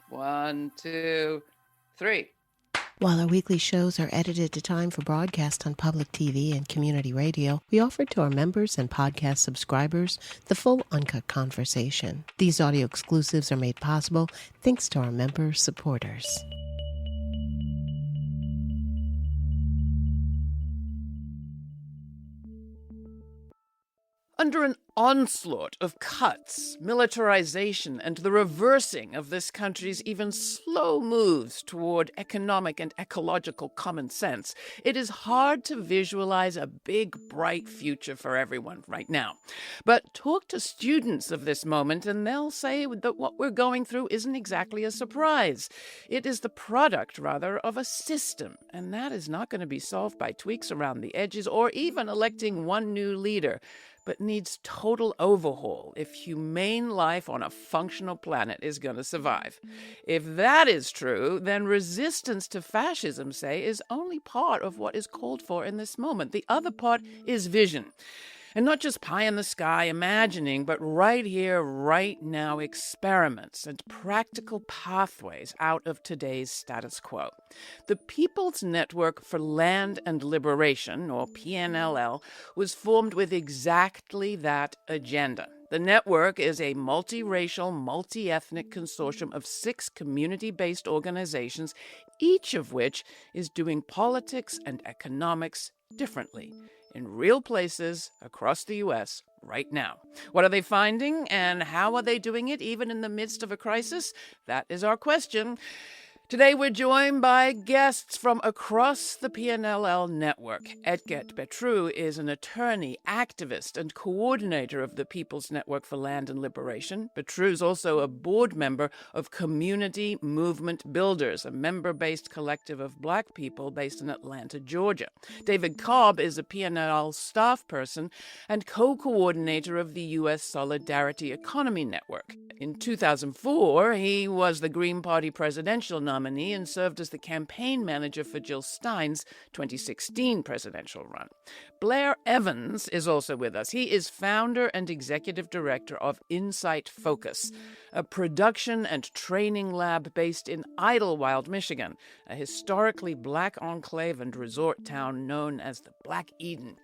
1, 2, 3. While our weekly shows are edited to time for broadcast on public TV and community radio, we offer to our members and podcast subscribers the full uncut conversation. These audio exclusives are made possible thanks to our member supporters. Under an onslaught of cuts, militarization, and the reversing of this country's even slow moves toward economic and ecological common sense, it is hard to visualize a big, bright future for everyone right now. But talk to students of this moment, and they'll say that what we're going through isn't exactly a surprise. It is the product, rather, of a system, and that is not going to be solved by tweaks around the edges or even electing one new leader, but needs total overhaul if humane life on a functional planet is going to survive. If that is true, then resistance to fascism, say, is only part of what is called for in this moment. The other part is vision. And not just pie in the sky imagining, but right here, right now, experiments and practical pathways out of today's status quo. The People's Network for Land and Liberation, or PNLL, was formed with exactly that agenda. The network is a multiracial, multiethnic consortium of 6 community-based organizations, each of which is doing politics and economics differently in real places across the U.S. right now. What are they finding, and how are they doing it even in the midst of a crisis? That is our question. Today we're joined by guests from across the PNLL network. Edget Betru is an attorney, activist, and coordinator of the People's Network for Land and Liberation. Betru is also a board member of Community Movement Builders, a member-based collective of Black people based in Atlanta, Georgia. David Cobb is a PNLL staff person and co-coordinator of the U.S. Solidarity Economy Network. In 2004, he was the Green Party presidential nominee and served as the campaign manager for Jill Stein's 2016 presidential run. Blair Evans is also with us. He is founder and executive director of Incite Focus, a production and training lab based in Idlewild, Michigan, a historically Black enclave and resort town known as the Black Eden.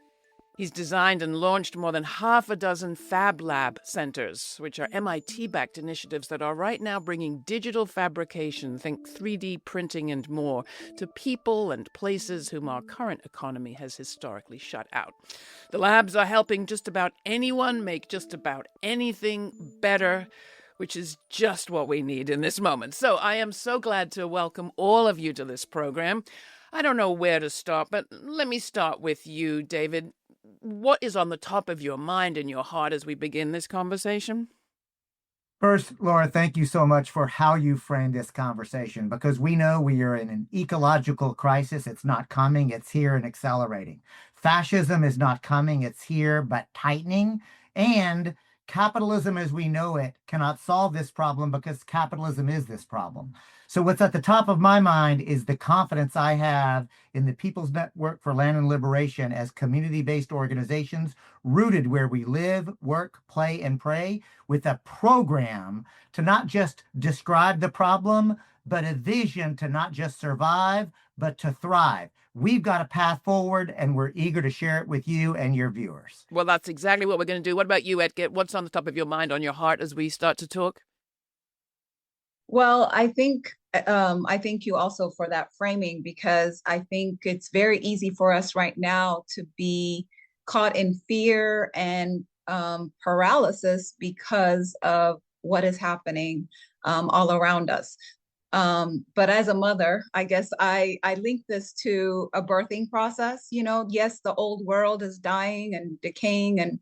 He's designed and launched more than half a dozen Fab Lab centers, which are MIT-backed initiatives that are right now bringing digital fabrication, think 3D printing and more, to people and places whom our current economy has historically shut out. The labs are helping just about anyone make just about anything better, which is just what we need in this moment. So I am so glad to welcome all of you to this program. I don't know where to start, but let me start with you, David. What is on the top of your mind and your heart as we begin this conversation? First, Laura, thank you so much for how you framed this conversation, because we know we are in an ecological crisis. It's not coming, it's here and accelerating. Fascism is not coming, it's here, but tightening. And capitalism as we know it cannot solve this problem because capitalism is this problem. So what's at the top of my mind is the confidence I have in the People's Network for Land and Liberation as community-based organizations rooted where we live, work, play, and pray, with a program to not just describe the problem, but a vision to not just survive, but to thrive. We've got a path forward, and we're eager to share it with you and your viewers. Well, that's exactly what we're going to do. What about you, Edget? What's on the top of your mind, on your heart as we start to talk? Well, I thank you also for that framing, because I think it's very easy for us right now to be caught in fear and paralysis because of what is happening all around us. But as a mother, I guess I link this to a birthing process. You know, yes, the old world is dying and decaying and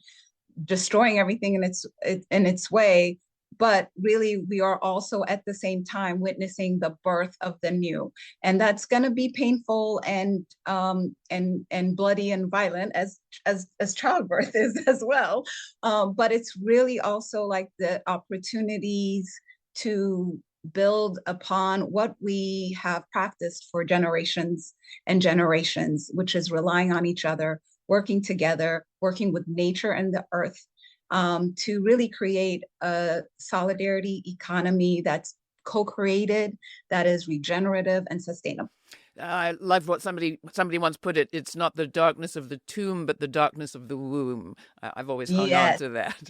destroying everything in its way. But really, we are also at the same time witnessing the birth of the new, and that's going to be painful and bloody and violent as childbirth is as well. But it's really also like the opportunities to build upon what we have practiced for generations and generations, which is relying on each other, working together, working with nature and the earth. To really create a solidarity economy that's co-created, that is regenerative and sustainable. I love what somebody once put it. It's not the darkness of the tomb, but the darkness of the womb. I've always hung on Yes. to that.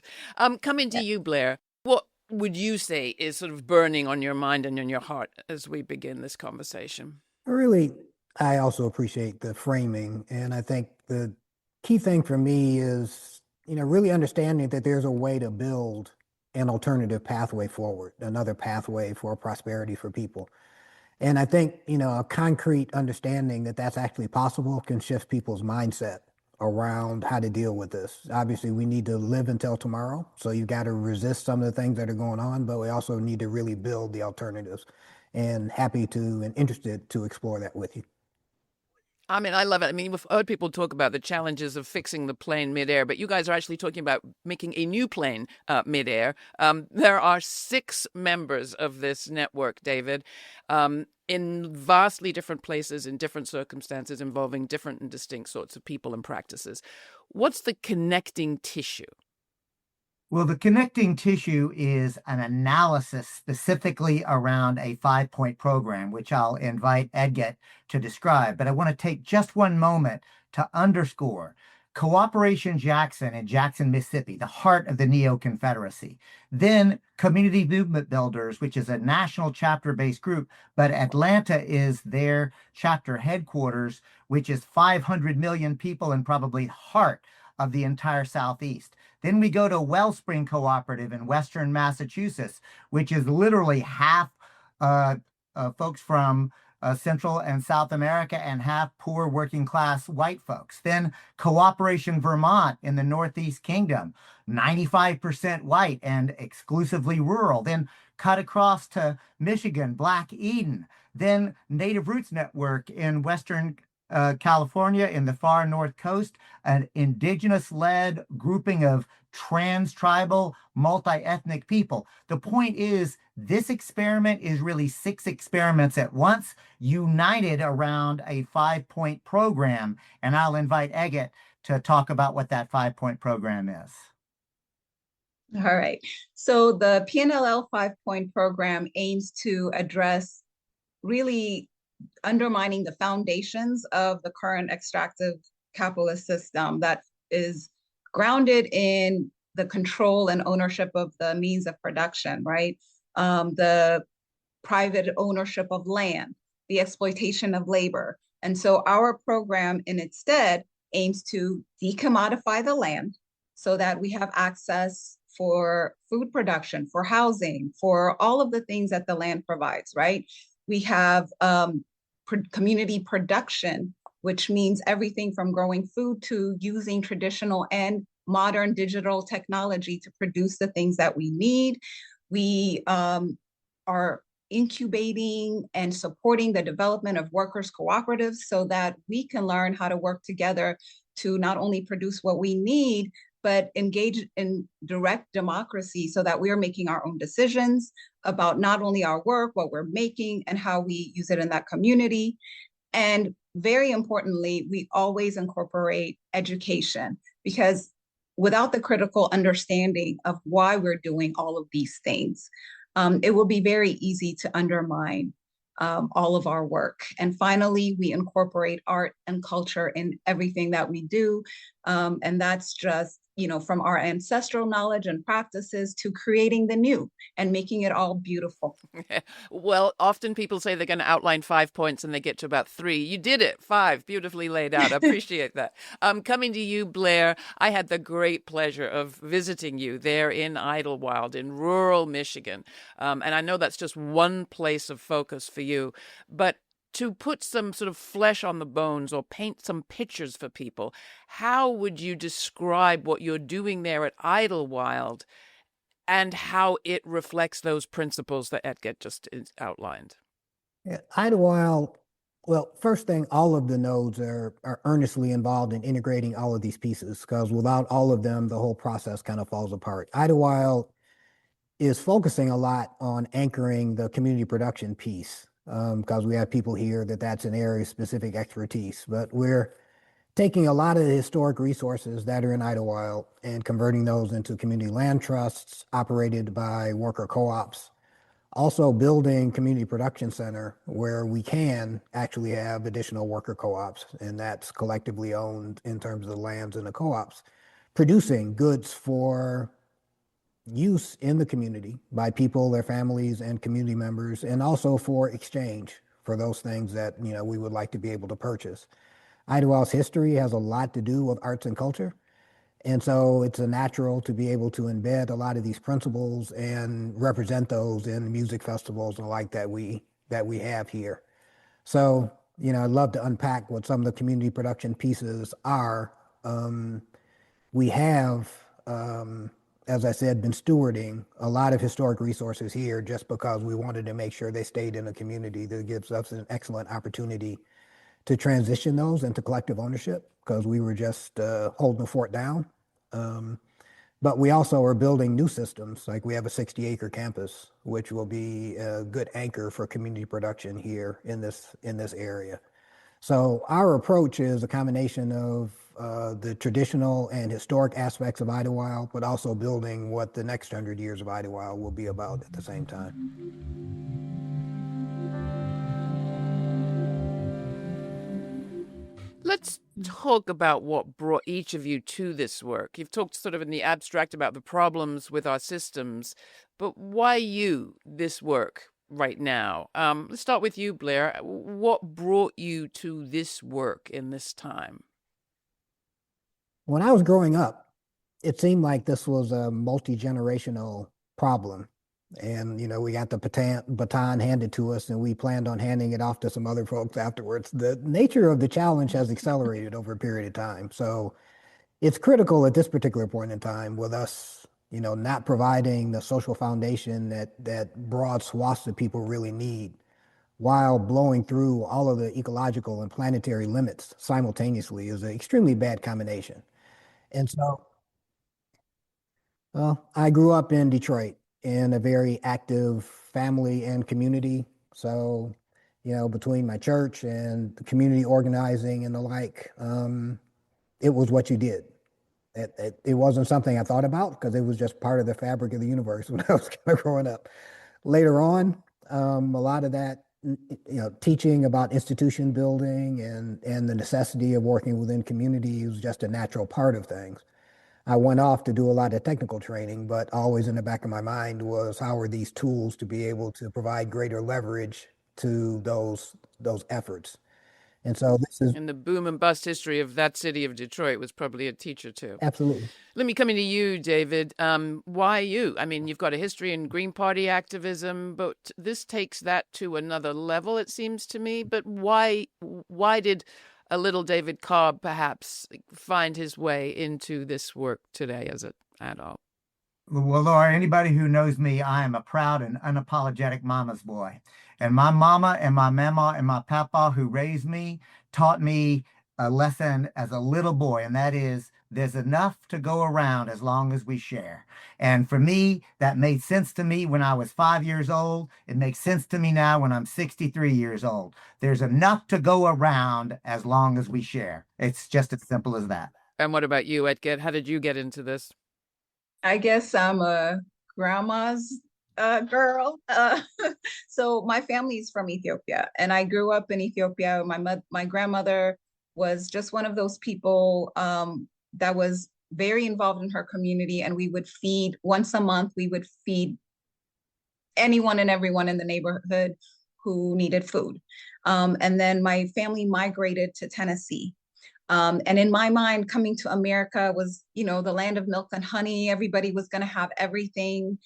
Coming to Yes. you, Blair, what would you say is sort of burning on your mind and in your heart as we begin this conversation? Really, I also appreciate the framing. And I think the key thing for me is, really understanding that there's a way to build an alternative pathway forward, another pathway for prosperity for people. And I think, a concrete understanding that that's actually possible can shift people's mindset around how to deal with this. Obviously, we need to live until tomorrow. So you've got to resist some of the things that are going on, but we also need to really build the alternatives. And happy to and interested to explore that with you. I mean, I love it. I mean, we've heard people talk about the challenges of fixing the plane midair, but you guys are actually talking about making a new plane midair. There are 6 members of this network, David, in vastly different places, in different circumstances, involving different and distinct sorts of people and practices. What's the connecting tissue? Well, the connecting tissue is an analysis specifically around a 5-point program, which I'll invite Edget to describe. But I want to take just one moment to underscore Cooperation Jackson in Jackson, Mississippi, the heart of the Neo-Confederacy. Then Community Movement Builders, which is a national chapter-based group, but Atlanta is their chapter headquarters, which is 500 million people and probably heart of the entire Southeast. Then we go to Wellspring Cooperative in Western Massachusetts, which is literally half folks from Central and South America and half poor working class white folks. Then Cooperation Vermont in the Northeast Kingdom, 95% white and exclusively rural. Then cut across to Michigan, Black Eden. Then Native Roots Network in Western California in the far north coast, an indigenous-led grouping of trans-tribal, multi-ethnic people. The point is, this experiment is really 6 experiments at once, united around a 5-point program. And I'll invite Edget to talk about what that 5-point program is. All right. So the PNLL 5-point program aims to address really undermining the foundations of the current extractive capitalist system that is grounded in the control and ownership of the means of production, right? The private ownership of land, the exploitation of labor. And so our program in its stead aims to decommodify the land so that we have access for food production, for housing, for all of the things that the land provides, right? We have community production, which means everything from growing food to using traditional and modern digital technology to produce the things that we need. We are incubating and supporting the development of workers' cooperatives so that we can learn how to work together to not only produce what we need, but engage in direct democracy so that we are making our own decisions about not only our work, what we're making, and how we use it in that community. And very importantly, we always incorporate education, because without the critical understanding of why we're doing all of these things, it will be very easy to undermine all of our work. And finally, we incorporate art and culture in everything that we do. And that's just, from our ancestral knowledge and practices to creating the new and making it all beautiful. Well, often people say they're going to outline 5 points and they get to about 3. You did it. 5, beautifully laid out. I appreciate that. Coming to you, Blair, I had the great pleasure of visiting you there in Idlewild in rural Michigan. And I know that's just one place of focus for you, but to put some sort of flesh on the bones or paint some pictures for people, how would you describe what you're doing there at Idlewild and how it reflects those principles that Edget just outlined? Yeah, Idlewild, well, first thing, all of the nodes are earnestly involved in integrating all of these pieces, because without all of them, the whole process kind of falls apart. Idlewild is focusing a lot on anchoring the community production piece, because we have people here that's an area of specific expertise. But we're taking a lot of the historic resources that are in Idlewild and converting those into community land trusts operated by worker co-ops, Also building community production center where we can actually have additional worker co-ops, and that's collectively owned in terms of the lands and the co-ops, producing goods for use in the community by people, their families, and community members, and also for exchange for those things that we would like to be able to purchase. Idlewild's history has a lot to do with arts and culture, and so it's a natural to be able to embed a lot of these principles and represent those in music festivals and like that we have here. So I'd love to unpack what some of the community production pieces are. We have, as I said, been stewarding a lot of historic resources here just because we wanted to make sure they stayed in a community. That gives us an excellent opportunity to transition those into collective ownership because we were just holding the fort down. But we also are building new systems, like we have a 60-acre campus, which will be a good anchor for community production here in this area. So our approach is a combination of the traditional and historic aspects of Idlewild, but also building what the next 100 years of Idlewild will be about at the same time. Let's talk about what brought each of you to this work. You've talked sort of in the abstract about the problems with our systems, but why you, this work right now? Let's start with you, Blair. What brought you to this work in this time? When I was growing up, it seemed like this was a multi-generational problem. And, we got the baton handed to us and we planned on handing it off to some other folks afterwards. The nature of the challenge has accelerated over a period of time. So it's critical at this particular point in time with us, not providing the social foundation that broad swaths of people really need while blowing through all of the ecological and planetary limits simultaneously is an extremely bad combination. And so, well, I grew up in Detroit in a very active family and community. So, between my church and the community organizing and the like, it was what you did. It wasn't something I thought about because it was just part of the fabric of the universe when I was kind of growing up. Later on, a lot of that, teaching about institution building and the necessity of working within community was just a natural part of things. I went off to do a lot of technical training, but always in the back of my mind was how are these tools to be able to provide greater leverage to those efforts. And so this is And the boom and bust history of that city of Detroit was probably a teacher too. absolutely. Let me come into you, David. Why you? I mean, you've got a history in Green Party activism, but this takes that to another level, it seems to me. But why did a little David Cobb perhaps find his way into this work today as an adult? Well, Laura, anybody who knows me, I am a proud and unapologetic mama's boy. And my mama and my mama and my papa who raised me taught me a lesson as a little boy, and that is there's enough to go around as long as we share. And for me, that made sense to me when I was 5 years old. It makes sense to me now when I'm 63 years old. There's enough to go around as long as we share. It's just as simple as that. And what about you, Edget? How did you get into this? I guess I'm a grandma's girl. So my family is from Ethiopia, and I grew up in Ethiopia. My grandmother was just one of those people that was very involved in her community, and we would feed once a month. We would feed anyone and everyone in the neighborhood who needed food. And then my family migrated to Tennessee. And in my mind, coming to America was, the land of milk and honey. Everybody was going to have everything.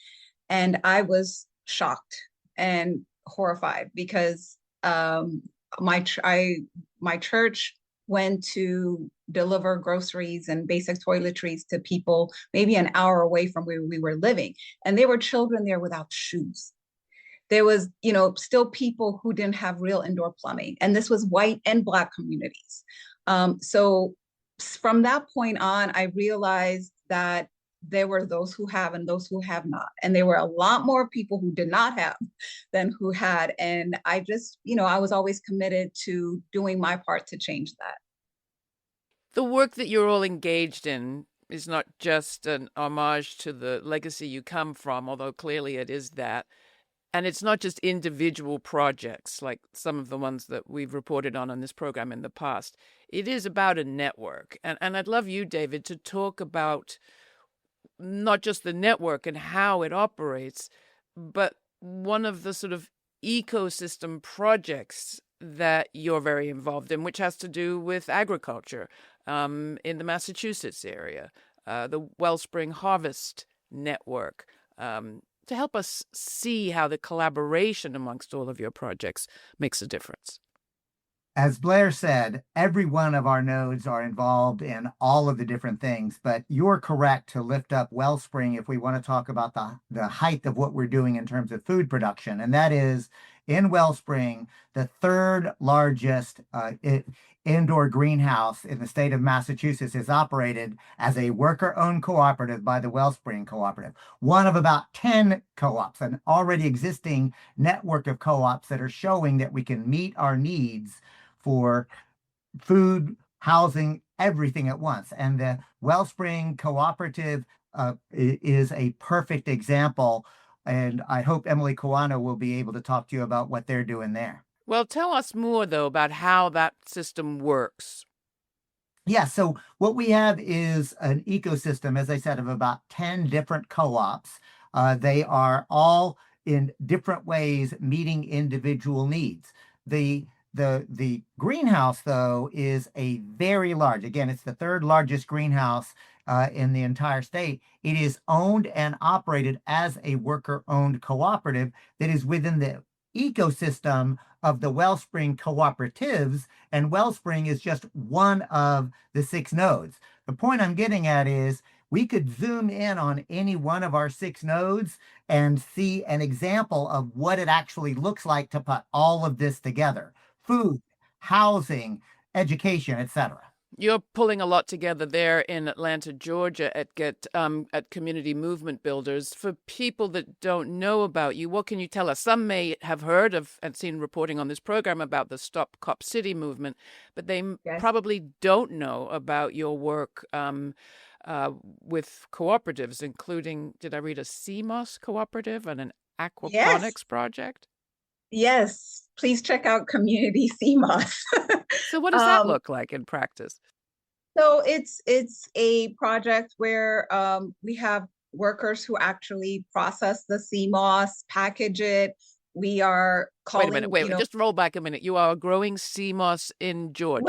And I was shocked and horrified because my church went to deliver groceries and basic toiletries to people maybe an hour away from where we were living. And there were children there without shoes. There was, still people who didn't have real indoor plumbing. And this was white and Black communities. So from that point on, I realized that there were those who have and those who have not. And there were a lot more people who did not have than who had. And I just, I was always committed to doing my part to change that. The work that you're all engaged in is not just an homage to the legacy you come from, although clearly it is that. And it's not just individual projects like some of the ones that we've reported on this program in the past. It is about a network. And I'd love you, David, to talk about not just the network and how it operates, but one of the sort of ecosystem projects that you're very involved in, which has to do with agriculture in the Massachusetts area, the Wellspring Harvest Network, to help us see how the collaboration amongst all of your projects makes a difference. As Blair said, every one of our nodes are involved in all of the different things, but you're correct to lift up Wellspring if we want to talk about the height of what we're doing in terms of food production. And that is in Wellspring, the third largest indoor greenhouse in the state of Massachusetts is operated as a worker-owned cooperative by the Wellspring Cooperative, one of about 10 co-ops, an already existing network of co-ops that are showing that we can meet our needs for food, housing, everything at once. And the Wellspring Cooperative is a perfect example. And I hope Emily Kawano will be able to talk to you about what they're doing there. Well, tell us more, though, about how that system works. Yeah, so what we have is an ecosystem, as I said, of about 10 different co-ops. They are all in different ways meeting individual needs. The greenhouse, though, is a very large, again, it's the third largest greenhouse in the entire state. It is owned and operated as a worker-owned cooperative that is within the ecosystem of the Wellspring cooperatives, and Wellspring is just one of the 6 nodes. The point I'm getting at is we could zoom in on any one of our 6 nodes and see an example of what it actually looks like to put all of this together. Food, housing, education, etc. You're pulling a lot together there in Atlanta, Georgia at Community Movement Builders. For people that don't know about you, what can you tell us? Some may have heard of and seen reporting on this program about the Stop Cop City movement, but they probably don't know about your work with cooperatives, including, did I read a CMOS cooperative and an aquaponics project? Yes, please check out Community CMOS. So what does that look like in practice? So it's a project where we have workers who actually process the CMOS, package it. We are calling. Wait a minute. Just roll back a minute. You are growing CMOS in Georgia.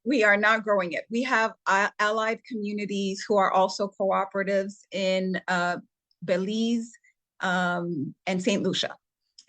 We are not growing it. We have allied communities who are also cooperatives in Belize and St. Lucia.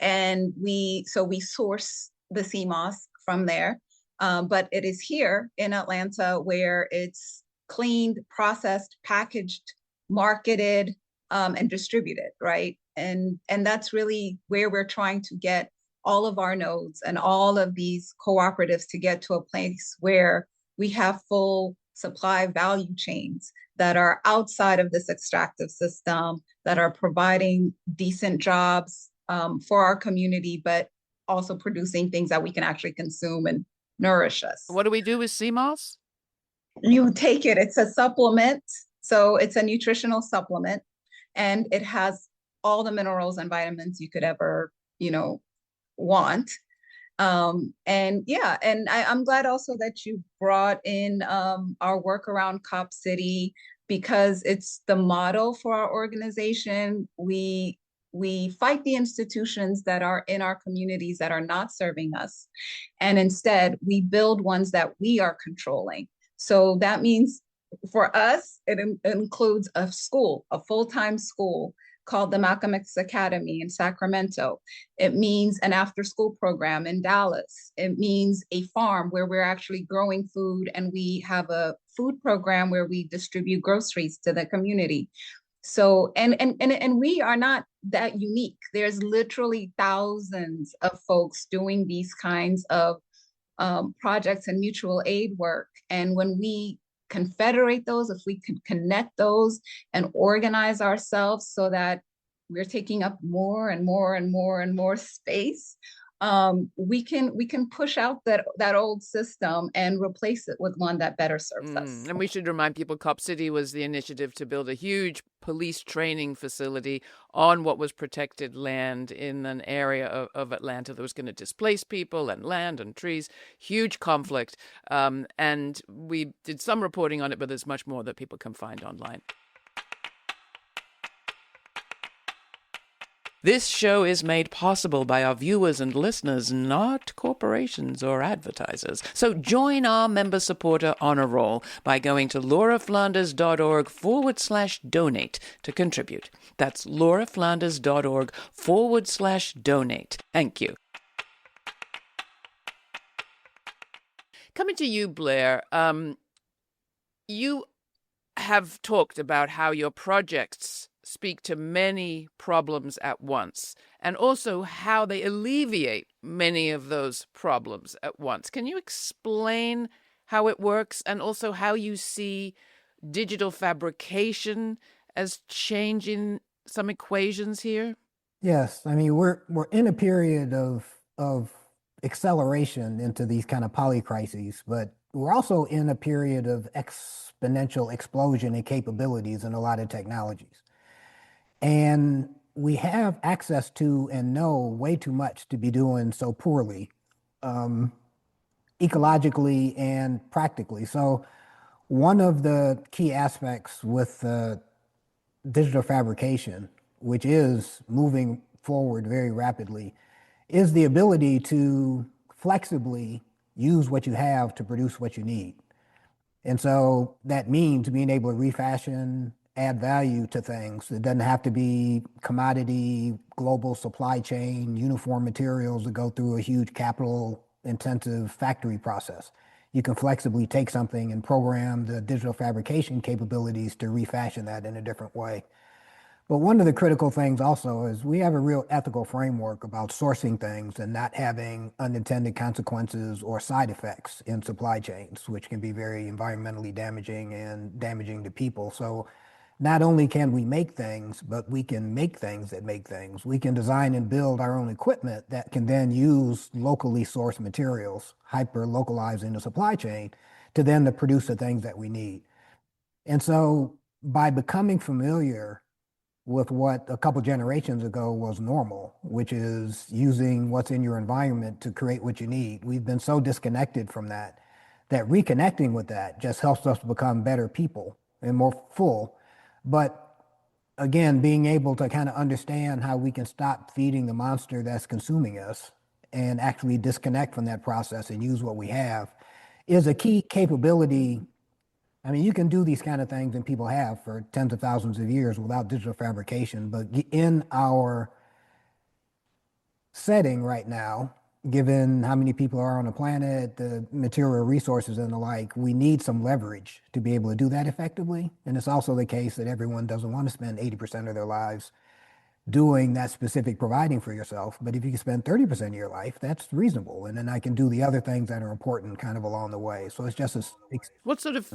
And we source the CMOS from there, but it is here in Atlanta where it's cleaned, processed, packaged, marketed, and distributed, right? And that's really where we're trying to get all of our nodes and all of these cooperatives to get to a place where we have full supply value chains that are outside of this extractive system, that are providing decent jobs for our community, but also producing things that we can actually consume and nourish us. What do we do with CMOS? You take it, it's a supplement. So it's a nutritional supplement, and it has all the minerals and vitamins you could ever, want. And I'm glad also that you brought in our work around Cop City, because it's the model for our organization. We fight the institutions that are in our communities that are not serving us. And instead, we build ones that we are controlling. So that means for us, it includes a school, a full-time school called the Malcolm X Academy in Sacramento. It means an after-school program in Dallas. It means a farm where we're actually growing food, and we have a food program where we distribute groceries to the community. So, and we are not that unique. There's literally thousands of folks doing these kinds of projects and mutual aid work. And when we confederate those, if we can connect those and organize ourselves so that we're taking up more and more and more and more space, we can push out that old system and replace it with one that better serves us. And we should remind people, Cop City was the initiative to build a huge police training facility on what was protected land in an area of Atlanta that was going to displace people and land and trees. Huge conflict. And we did some reporting on it, but there's much more that people can find online. This show is made possible by our viewers and listeners, not corporations or advertisers. So join our member supporter honor roll by going to lauraflanders.org/donate to contribute. That's lauraflanders.org/donate. Thank you. Coming to you, Blair, you have talked about how your projects speak to many problems at once, and also how they alleviate many of those problems at once. Can you explain how it works, and also how you see digital fabrication as changing some equations here? Yes, I mean we're in a period of acceleration into these kind of polycrises, but we're also in a period of exponential explosion in capabilities in a lot of technologies. And we have access to and know way too much to be doing so poorly, ecologically and practically. So one of the key aspects with digital fabrication, which is moving forward very rapidly, is the ability to flexibly use what you have to produce what you need. And so that means being able to refashion, add value to things. It doesn't have to be commodity, global supply chain, uniform materials that go through a huge capital intensive factory process. You can flexibly take something and program the digital fabrication capabilities to refashion that in a different way. But one of the critical things also is we have a real ethical framework about sourcing things and not having unintended consequences or side effects in supply chains, which can be very environmentally damaging and damaging to people. So not only can we make things, but we can make things that make things. We can design and build our own equipment that can then use locally sourced materials, hyper localizing the supply chain to then to produce the things that we need. And so by becoming familiar with what a couple generations ago was normal, which is using what's in your environment to create what you need, we've been so disconnected from that, that reconnecting with that just helps us become better people and more full. But again, being able to kind of understand how we can stop feeding the monster that's consuming us and actually disconnect from that process and use what we have is a key capability. I mean, you can do these kind of things, and people have for tens of thousands of years without digital fabrication. But in our setting right now, given how many people are on the planet, the material resources and the like, we need some leverage to be able to do that effectively. And it's also the case that everyone doesn't want to spend 80% of their lives doing that specific providing for yourself. But if you can spend 30% of your life, that's reasonable. And then I can do the other things that are important kind of along the way. So it's just a... What sort of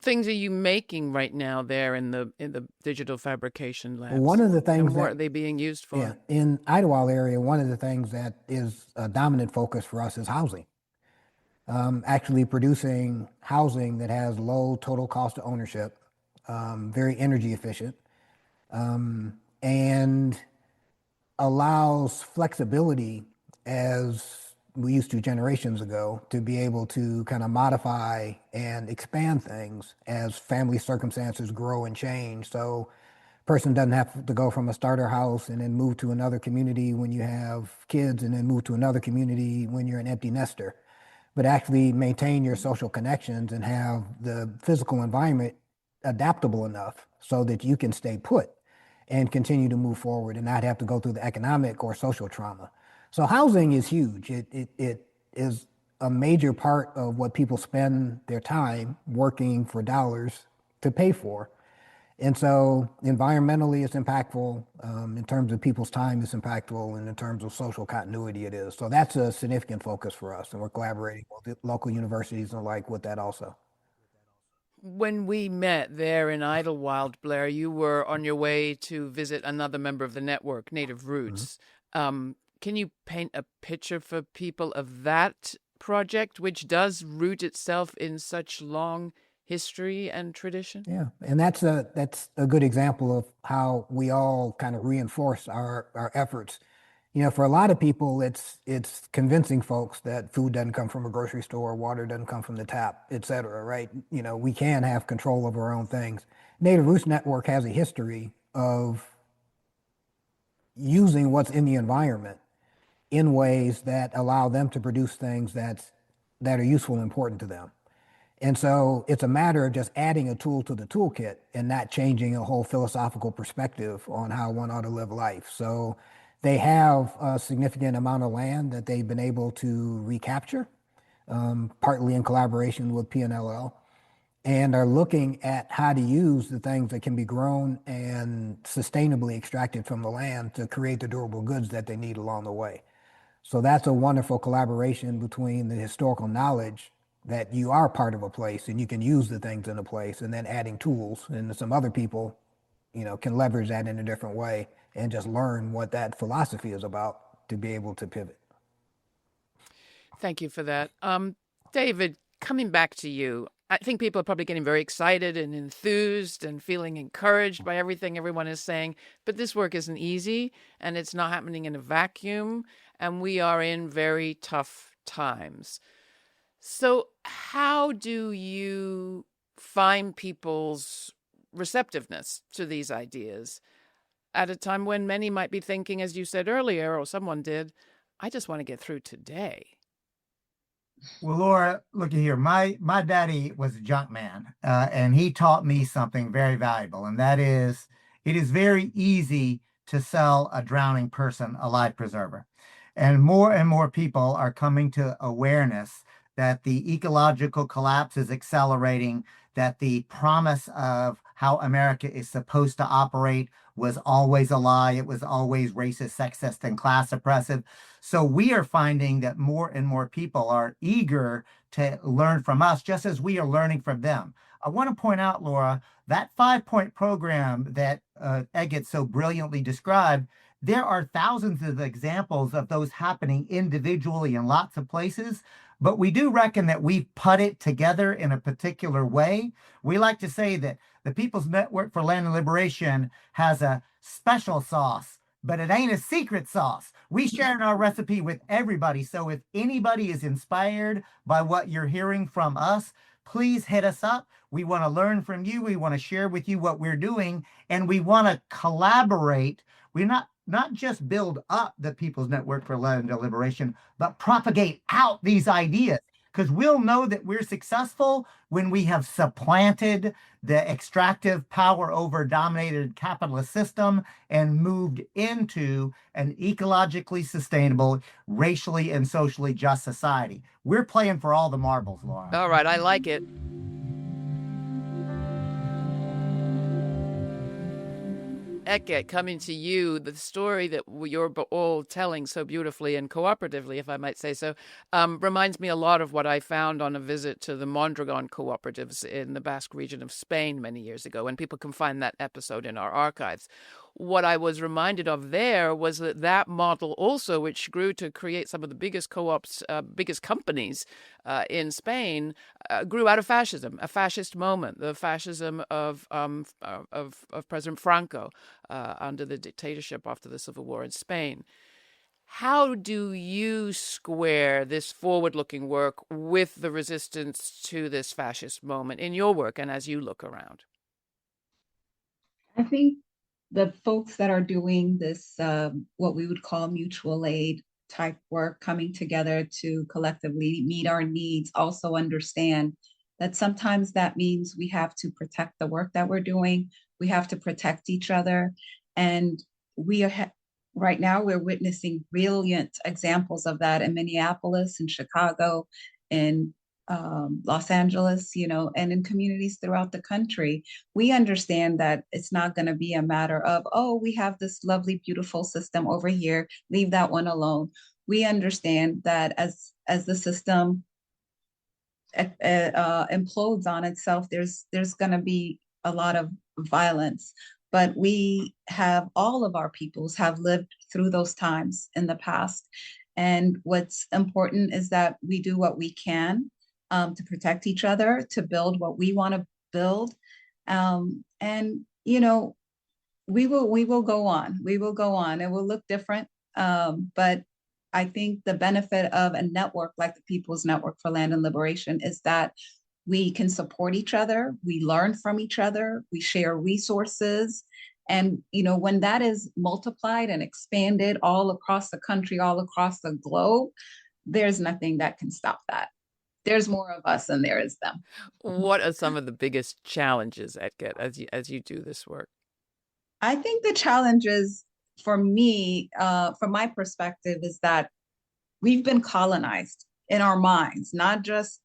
things are you making right now there in the digital fabrication labs? One of the things and what are they being used for? Yeah, in Idlewild area, one of the things that is a dominant focus for us is housing. Actually producing housing that has low total cost of ownership, very energy efficient, and allows flexibility as we used to generations ago to be able to kind of modify and expand things as family circumstances grow and change. So person doesn't have to go from a starter house and then move to another community when you have kids and then move to another community when you're an empty nester, but actually maintain your social connections and have the physical environment adaptable enough so that you can stay put and continue to move forward and not have to go through the economic or social trauma. So housing is huge. It is a major part of what people spend their time working for dollars to pay for. And so environmentally, it's impactful. In terms of people's time, it's impactful. And in terms of social continuity, it is. So that's a significant focus for us. And we're collaborating with local universities and like with that also. When we met there in Idlewild, Blair, you were on your way to visit another member of the network, Native Roots. can you paint a picture for people of that project, which does root itself in such long history and tradition? Yeah, and that's a good example of how we all kind of reinforce our efforts. You know, for a lot of people, it's convincing folks that food doesn't come from a grocery store, water doesn't come from the tap, et cetera, right? You know, we can have control of our own things. Native Roots Network has a history of using what's in the environment in ways that allow them to produce things that are useful and important to them. And so it's a matter of just adding a tool to the toolkit and not changing a whole philosophical perspective on how one ought to live life. So they have a significant amount of land that they've been able to recapture, partly in collaboration with PNLL, and are looking at how to use the things that can be grown and sustainably extracted from the land to create the durable goods that they need along the way. So that's a wonderful collaboration between the historical knowledge that you are part of a place and you can use the things in a place, and then adding tools, and some other people, you know, can leverage that in a different way and just learn what that philosophy is about to be able to pivot. Thank you for that. David, coming back to you, I think people are probably getting very excited and enthused and feeling encouraged by everything everyone is saying, but this work isn't easy and it's not happening in a vacuum, and we are in very tough times. So how do you find people's receptiveness to these ideas at a time when many might be thinking, as you said earlier, or someone did, I just want to get through today? Well, Laura, look here. My daddy was a junk man, and he taught me something very valuable, and that is, it is very easy to sell a drowning person a life preserver. And more people are coming to awareness that the ecological collapse is accelerating, that the promise of how America is supposed to operate was always a lie. It was always racist, sexist, and class oppressive. So we are finding that more and more people are eager to learn from us, just as we are learning from them. I want to point out, Laura, that 5-point program that Edget so brilliantly described, there are thousands of examples of those happening individually in lots of places. But we do reckon that we put it together in a particular way. We like to say that the People's Network for Land and Liberation has a special sauce, but it ain't a secret sauce. We share our recipe with everybody. So if anybody is inspired by what you're hearing from us, please hit us up. We want to learn from you. We want to share with you what we're doing, and we want to collaborate. We're not just build up the People's Network for Land and Liberation, but propagate out these ideas, because we'll know that we're successful when we have supplanted the extractive power over dominated capitalist system and moved into an ecologically sustainable, racially and socially just society. We're playing for all the marbles, Laura. All right, I like it. Edget, coming to you, the story that you're all telling so beautifully and cooperatively, if I might say so, reminds me a lot of what I found on a visit to the Mondragon cooperatives in the Basque region of Spain many years ago, and people can find that episode in our archives. What I was reminded of there was that model also, which grew to create some of the biggest co-ops, biggest companies in Spain, grew out of fascism, a fascist moment, the fascism of President Franco under the dictatorship after the Civil War in Spain. How do you square this forward-looking work with the resistance to this fascist moment in your work and as you look around? I think the folks that are doing this, what we would call mutual aid type work, coming together to collectively meet our needs, also understand that sometimes that means we have to protect the work that we're doing. We have to protect each other. And we are right now, we're witnessing brilliant examples of that in Minneapolis, in Chicago, in Los Angeles, and in communities throughout the country. We understand that it's not going to be a matter of, oh, we have this lovely, beautiful system over here, leave that one alone. We understand that as the system implodes on itself, there's going to be a lot of violence. But we have, all of our peoples have lived through those times in the past. And what's important is that we do what we can to protect each other, to build what we want to build. And, we will go on. We will go on. It will look different. But I think the benefit of a network like the People's Network for Land and Liberation is that we can support each other, we learn from each other, we share resources. And when that is multiplied and expanded all across the country, all across the globe, there's nothing that can stop that. There's more of us than there is them. What are some of the biggest challenges, Edget, as you do this work? I think the challenges for me, from my perspective, is that we've been colonized in our minds, not just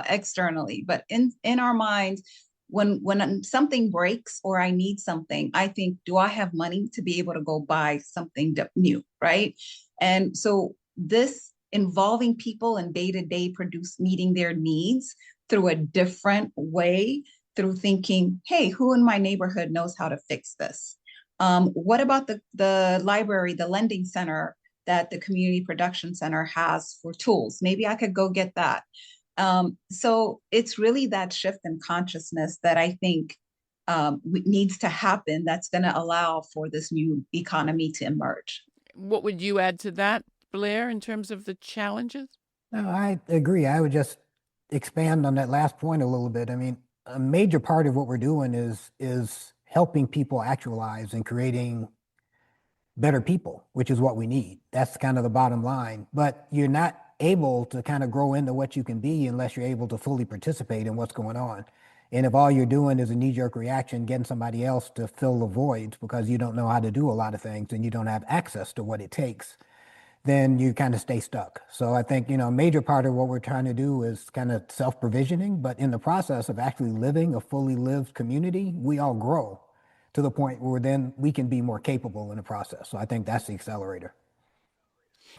externally, but in our minds. When something breaks or I need something, I think, do I have money to be able to go buy something new, right? And so this involving people in day-to-day meeting their needs through a different way, through thinking, hey, who in my neighborhood knows how to fix this? What about the library, the lending center that the Community Production Center has for tools? Maybe I could go get that. So it's really that shift in consciousness that I think needs to happen, that's going to allow for this new economy to emerge. What would you add to that, Blair, in terms of the challenges? No, I agree. I would just expand on that last point a little bit. I mean, a major part of what we're doing is helping people actualize and creating better people, which is what we need. That's kind of the bottom line. But you're not able to kind of grow into what you can be unless you're able to fully participate in what's going on. And if all you're doing is a knee-jerk reaction, getting somebody else to fill the voids because you don't know how to do a lot of things and you don't have access to what it takes, then you kind of stay stuck. So I think, a major part of what we're trying to do is kind of self-provisioning, but in the process of actually living a fully lived community, we all grow to the point where then we can be more capable in the process. So I think that's the accelerator.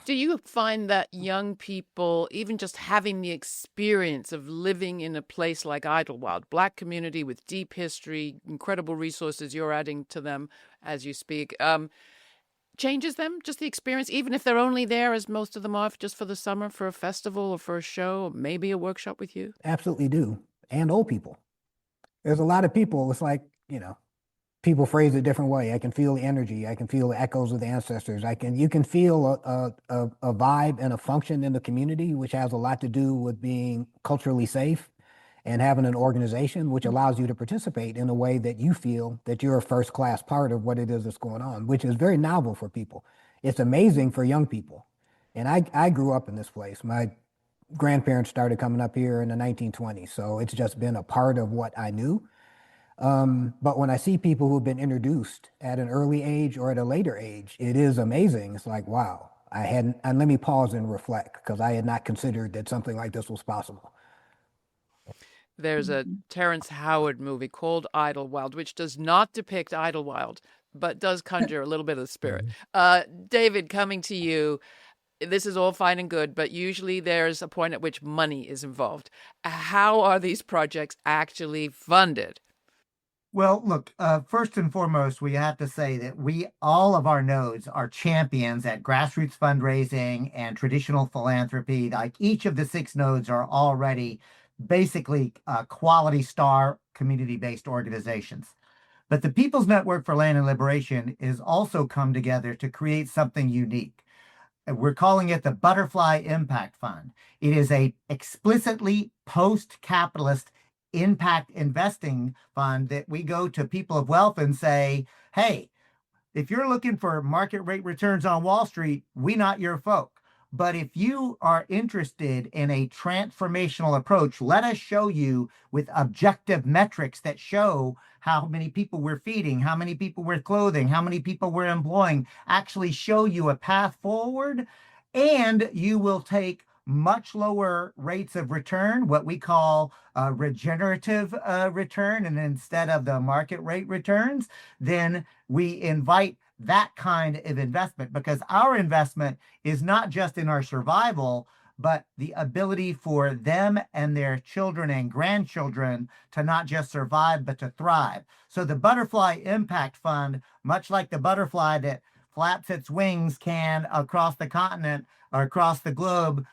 Do you find that young people, even just having the experience of living in a place like Idlewild, Black community with deep history, incredible resources you're adding to them as you speak, changes them, just the experience, even if they're only there, as most of them are, just for the summer, for a festival or for a show, or maybe a workshop with you? Absolutely do. And old people. There's a lot of people, it's like, people phrase it a different way. I can feel the energy. I can feel the echoes of the ancestors. You can feel a vibe and a function in the community, which has a lot to do with being culturally safe and having an organization which allows you to participate in a way that you feel that you're a first-class part of what it is that's going on, which is very novel for people. It's amazing for young people. And I grew up in this place. My grandparents started coming up here in the 1920s, so it's just been a part of what I knew. But when I see people who've been introduced at an early age or at a later age, it is amazing. It's like, wow, and let me pause and reflect, because I had not considered that something like this was possible. There's a Terrence Howard movie called Idlewild, which does not depict Idlewild, but does conjure a little bit of the spirit. David, coming to you, this is all fine and good, but usually there's a point at which money is involved. How are these projects actually funded? Well, look, first and foremost, we have to say that all of our nodes are champions at grassroots fundraising and traditional philanthropy. Like, each of the 6 nodes are already basically quality star community-based organizations. But the People's Network for Land and Liberation is also come together to create something unique. We're calling it the Butterfly Impact Fund. It is a explicitly post-capitalist impact investing fund that we go to people of wealth and say, hey, if you're looking for market rate returns on Wall Street, we not your folk. But if you are interested in a transformational approach, let us show you with objective metrics that show how many people we're feeding, how many people we're clothing, how many people we're employing, actually show you a path forward, and you will take much lower rates of return, what we call regenerative return, and instead of the market rate returns, then we invite that kind of investment, because our investment is not just in our survival, but the ability for them and their children and grandchildren to not just survive, but to thrive. So the Butterfly Impact Fund, much like the butterfly that flaps its wings can, across the continent or across the globe,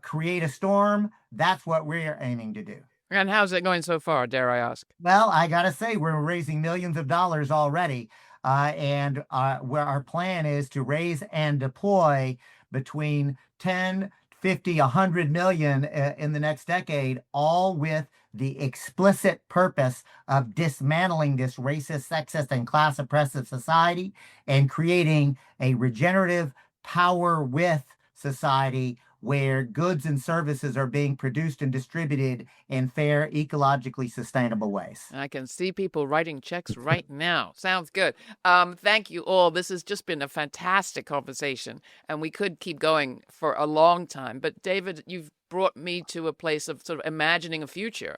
create a storm. That's what we're aiming to do. And how's it going so far, dare I ask? Well, I got to say, we're raising millions of dollars already. And where our plan is to raise and deploy between 10, 50, 100 million in the next decade, all with the explicit purpose of dismantling this racist, sexist, and class oppressive society and creating a regenerative power with society where goods and services are being produced and distributed in fair, ecologically sustainable ways. I can see people writing checks right now. Sounds good. Thank you all. This has just been a fantastic conversation, and we could keep going for a long time. But David, you've brought me to a place of sort of imagining a future.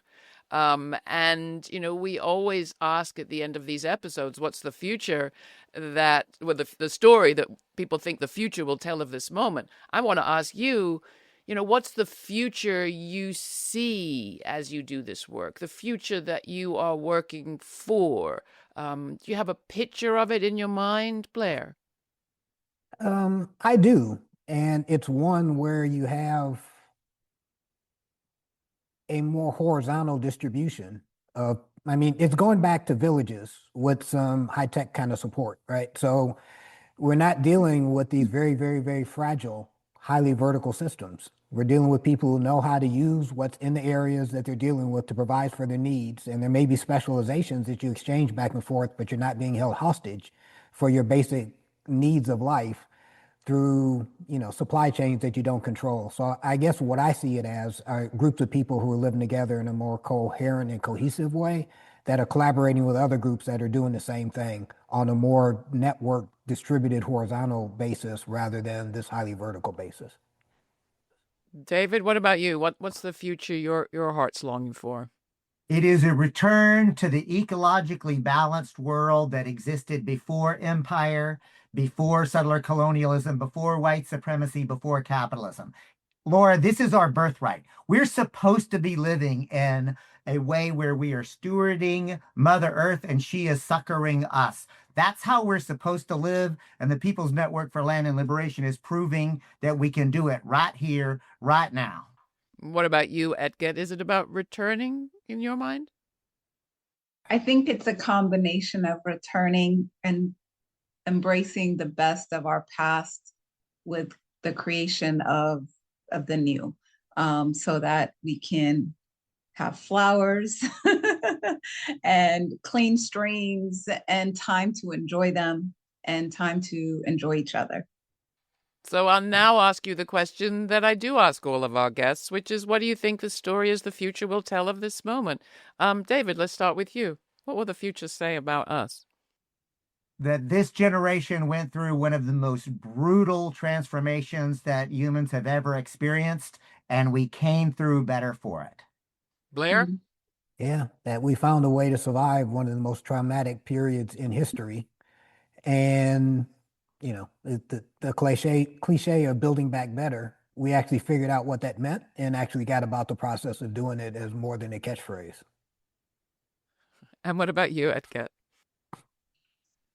And, you know, we always ask at the end of these episodes, what's the future the story that people think the future will tell of this moment? I want to ask you, you know, what's the future you see as you do this work, the future that you are working for? Do you have a picture of it in your mind, Blair? I do. And it's one where you have a more horizontal distribution of, I mean, it's going back to villages with some high-tech kind of support, right? So we're not dealing with these very, very, very fragile, highly vertical systems. We're dealing with people who know how to use what's in the areas that they're dealing with to provide for their needs. And there may be specializations that you exchange back and forth, but you're not being held hostage for your basic needs of life through, you know, supply chains that you don't control. So I guess what I see it as are groups of people who are living together in a more coherent and cohesive way that are collaborating with other groups that are doing the same thing on a more network distributed horizontal basis rather than this highly vertical basis. David, what about you? What's the future your heart's longing for? It is a return to the ecologically balanced world that existed before empire, before settler colonialism, before white supremacy, before capitalism. Laura, this is our birthright. We're supposed to be living in a way where we are stewarding Mother Earth and she is succoring us. That's how we're supposed to live. And the People's Network for Land and Liberation is proving that we can do it right here, right now. What about you, Edget? Is it about returning in your mind? I think it's a combination of returning and embracing the best of our past with the creation of the new, so that we can have flowers and clean streams and time to enjoy them and time to enjoy each other. So I'll now ask you the question that I do ask all of our guests, which is, what do you think the story is the future will tell of this moment? David, let's start with you. What will the future say about us? That this generation went through one of the most brutal transformations that humans have ever experienced, and we came through better for it. Blair? Mm-hmm. Yeah, that we found a way to survive one of the most traumatic periods in history. And you know, the cliche of building back better, we actually figured out what that meant and actually got about the process of doing it as more than a catchphrase. And what about you, Edget?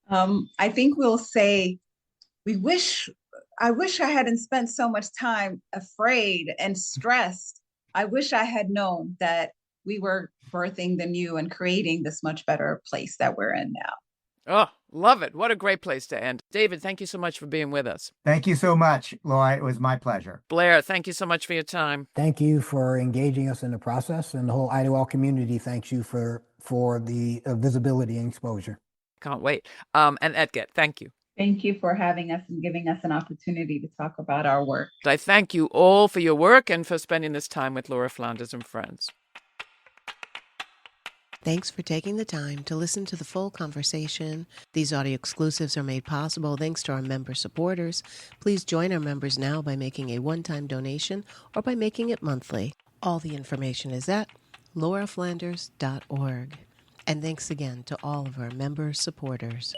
I think we'll say, I wish I hadn't spent so much time afraid and stressed. I wish I had known that we were birthing the new and creating this much better place that we're in now. Oh, love it. What a great place to end. David, thank you so much for being with us. Thank you so much, Laura. It was my pleasure. Blair, thank you so much for your time. Thank you for engaging us in the process, and the whole Idlewild community thanks you for the visibility and exposure. Can't wait. And Edget, thank you. Thank you for having us and giving us an opportunity to talk about our work. I thank you all for your work and for spending this time with Laura Flanders and Friends. Thanks for taking the time to listen to the full conversation. These audio exclusives are made possible thanks to our member supporters. Please join our members now by making a one-time donation or by making it monthly. All the information is at lauraflanders.org. And thanks again to all of our member supporters.